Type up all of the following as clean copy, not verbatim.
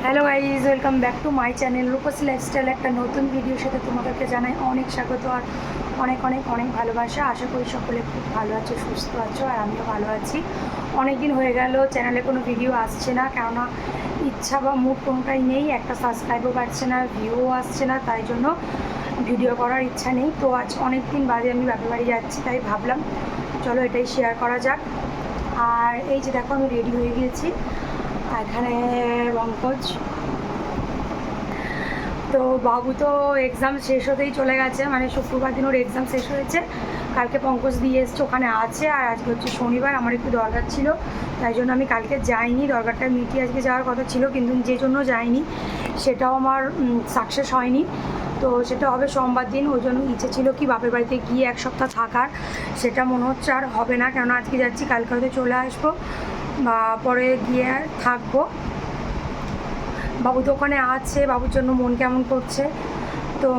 Hello guys, welcome back to my channel Rupsi lifestyle. একটা নতুন ভিডিওর সাথে তোমাদেরকে জানাই অনেক স্বাগত আর অনেক অনেক অনেক ভালোবাসা। আশা করি সকলে খুব ভালো আছো, সুস্থ আছো, আর আমিও ভালো আছি। অনেক দিন হয়ে গেল চ্যানেলে কোনো ভিডিও আসছে না, কেননা ইচ্ছা বা মুড কোনোটাই নেই। একটা সাবস্ক্রাইবও বাড়ছে না, ভিউও আসছে না, তাই জন্য ভিডিও করার ইচ্ছা নেই। তো আজ অনেক দিন বাদে আমি বাপের বাড়ি যাচ্ছি, তাই ভাবলাম চলো এটাই শেয়ার করা যাক। আর এই যে দেখো, আমি রেডি হয়ে গিয়েছি। এখানে পঙ্কজ, তো বাবু তো এক্সাম শেষ হতেই চলে গেছে, মানে শুক্রবার দিন ওর এক্সাম শেষ হয়েছে। কালকে পঙ্কজ দিয়ে এসছে, ওখানে আছে। আর আজকে হচ্ছে শনিবার, আমার একটু দরকার ছিল, তাই জন্য আমি কালকে যাইনি। দরকারটা মিটিয়ে আজকে যাওয়ার কথা ছিল, কিন্তু যে জন্য যাইনি সেটাও আমার সাকসেস হয়নি। তো সেটা হবে সোমবার দিন। ওই জন্য ইচ্ছে ছিল কি বাপের বাড়িতে গিয়ে এক সপ্তাহ থাকার, সেটা মনে হচ্ছে আর হবে না, কেননা আজকে যাচ্ছি, কালকে হয়তো চলে আসবো বা পরে গিয়ে থাকবো। বাবু তো ওখানে আছে, বাবুর জন্য মন কেমন করছে। তো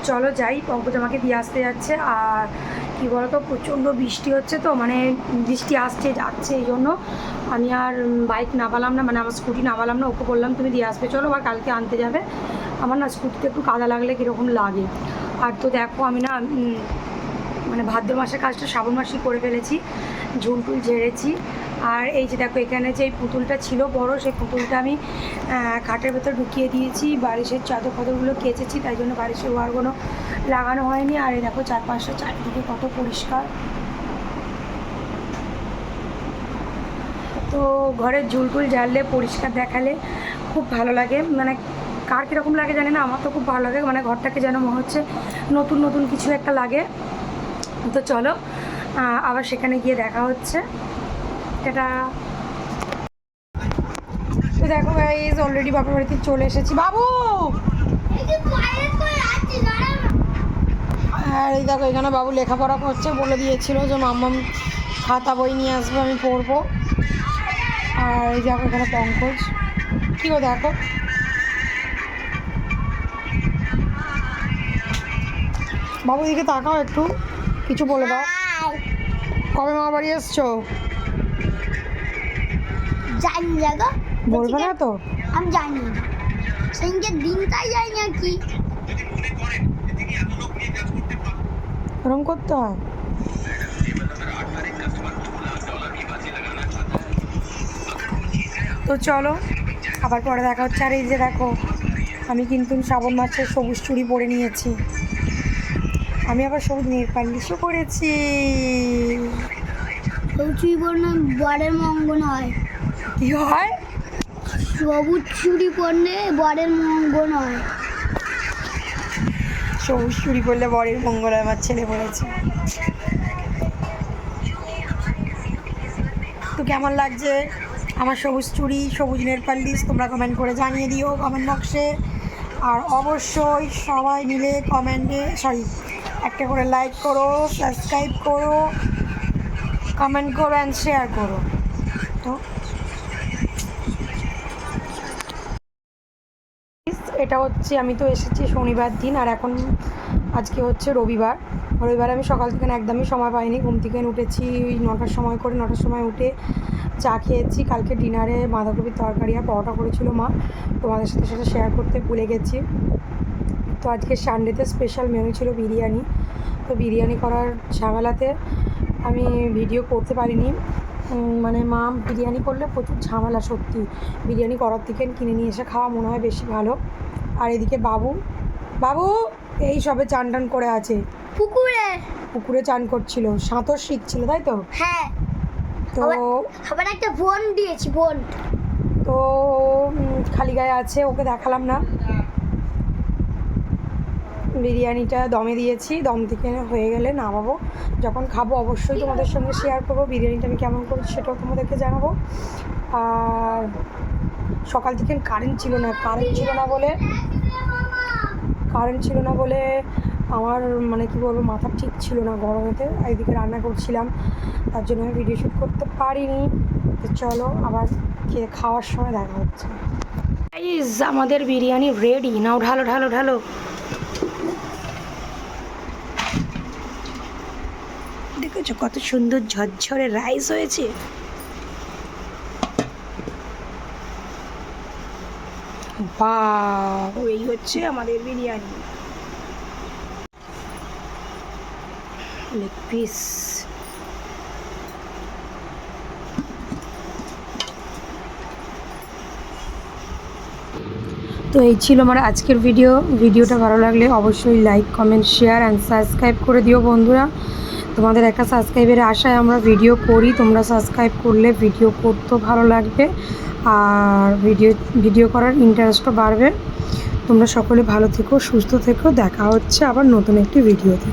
চলো যাই, পঙ্কজ আমাকে দিয়ে আসতে যাচ্ছে। আর কী বলো তো, প্রচণ্ড বৃষ্টি হচ্ছে, তো মানে বৃষ্টি আসছে যাচ্ছে, এই জন্য আমি আর বাইক নামালাম না, মানে আমার স্কুটি নামালাম না। ওকে বললাম তুমি দিয়ে আসবে, চলো, আবার কালকে আনতে যাবে। আমার না স্কুটিতে একটু কাদা লাগলে কীরকম লাগে। আর তো দেখো, আমি না মানে ভাদ্র মাসের কাজটা শ্রাবণ মাসেই করে ফেলেছি, ঝুল টুল ঝেড়েছি। আর এই যে দেখো, এখানে যে পুতুলটা ছিল বড়, সেই পুতুলটা আমি খাটের ভেতর ঢুকিয়ে দিয়েছি। বারিশের চাদর ফাদরগুলো কেচেছি, তাই জন্য বারিশের ওয়ারগুলো লাগানো হয়নি। আর এই দেখো চারপাশটা চারিদিকে কত পরিষ্কার। তো ঘরের ঝুল টুল ঝাড়লে, পরিষ্কার দেখালে খুব ভালো লাগে। মানে কার কীরকম লাগে জানি না, আমার তো খুব ভালো লাগে। মানে ঘরটাকে যেন মনে হচ্ছে নতুন নতুন কিছু একটা লাগে। তো চলো আবার সেখানে গিয়ে দেখা হচ্ছে। এটা তো দেখো গাইস, অলরেডি বাপের বাড়িতে চলে এসেছি। বাবু, আর এই দেখো এখানে বাবু লেখাপড়া করছে, বলে দিয়েছিল যে মাম্মাম খাতা বই নিয়ে আসবে, আমি পড়বো। আর এই দেখো এখানে পঙ্কজ, কী গো দেখো, বাবু দিকে তাকাও একটু, কিছু বলে দাও। কবে মামা বাড়ি এসছো? জানি জায়গা বলবে না তো? আমি জানি না, সেদিনকে দিনটাই যাই না কি এরকম করতে হয়। তো চলো আবার পরে দেখা হচ্ছে। আর এই যে দেখো, আমি কিন্তু শ্রাবণ মাসের সবুজ চুড়ি পরে নিয়েছি। আমি আবার সবুজ নেল পালিশও করেছি। চুড়ি পরলে বরের মঙ্গল হয়। কি হয়? সবুজ চুড়ি পরলে বরের মঙ্গল হয়। সবুজ চুড়ি পরলে বরের মঙ্গল হয়, আমার ছেলে বলেছে। তো কেমন লাগছে আমার সবুজ চুড়ি, সবুজ নেল পালিশ, তোমরা কমেন্ট করে জানিয়ে দিও কমেন্ট বক্সে। আর অবশ্যই সবাই মিলে কমেন্টে একটা করে লাইক করো, সাবস্ক্রাইব করো, কমেন্ট করো অ্যান্ড শেয়ার করো। তো এটা হচ্ছে, আমি তো এসেছি শনিবার দিন, আর এখন আজকে হচ্ছে রবিবার। রবিবার আমি সকাল থেকে একদমই সময় পাইনি। ঘুম থেকে উঠেছি ওই 9টার সময় করে, 9টার সময় উঠে চা খেয়েছি। কালকে ডিনারে বাঁধাকপির তরকারি আর পরোটা করেছিল মা, তোমাদের সাথে সেটা শেয়ার করতে ভুলে গেছি। তো আজকে সানডেতে স্পেশাল মেনু ছিল বিরিয়ানি। তো বিরিয়ানি করার ঝামেলাতে আমি ভিডিও করতে পারিনি। মানে মা বিরিয়ানি করলে প্রচুর ঝামেলা, সত্যি বিরিয়ানি করার থেকে কিনে নিয়ে এসে খাওয়া মনে হয় বেশি ভালো। আর এদিকে বাবু বাবু এই সবে চান টান করে আছে, পুকুরে চান করছিল, সাঁতার শিখছিল, তাই তো? হ্যাঁ, তো আবার একটা বোন দিয়েছি, বোন। তো খালি গায়ে আছে, ওকে দেখালাম না। বিরিয়ানিটা দমে দিয়েছি, দম থেকে হয়ে গেলে নামাবো। যখন খাবো অবশ্যই তোমাদের সঙ্গে শেয়ার করবো বিরিয়ানিটা আমি কেমন করছি, সেটাও তোমাদেরকে জানাবো। আর সকাল থেকে কারেন্ট ছিল না বলে আমার মানে কী বলবো, মাথা ঠিক ছিল না গরমেতে। এইদিকে রান্না করছিলাম, তার জন্য আমি ভিডিও শ্যুট করতে পারিনি। তো চলো আবার খাওয়ার সময় দেখা হচ্ছে। আমাদের বিরিয়ানি রেডি, নাও ঢালো ঢালো ঢালো। দেখেছো কত সুন্দর ঝরঝরে রাইস হয়েছে। বাহ, এই হচ্ছে আমাদের বিরিয়ানি, লেগ পিস। তো এই ছিল আমার আজকের ভিডিওটা ভালো লাগলে অবশ্যই like, comment, share and subscribe করে দিও বন্ধুরা। তোমাদের একটা সাবস্ক্রাইবের আশায় আমরা ভিডিও করি, তোমরা সাবস্ক্রাইব করলে ভিডিও করতেও ভালো লাগবে আর ভিডিও করার ইন্টারেস্টও বাড়বে। তোমরা সকলে ভালো থেকো, সুস্থ থেকো, দেখা হচ্ছে আবার নতুন একটি ভিডিওতে।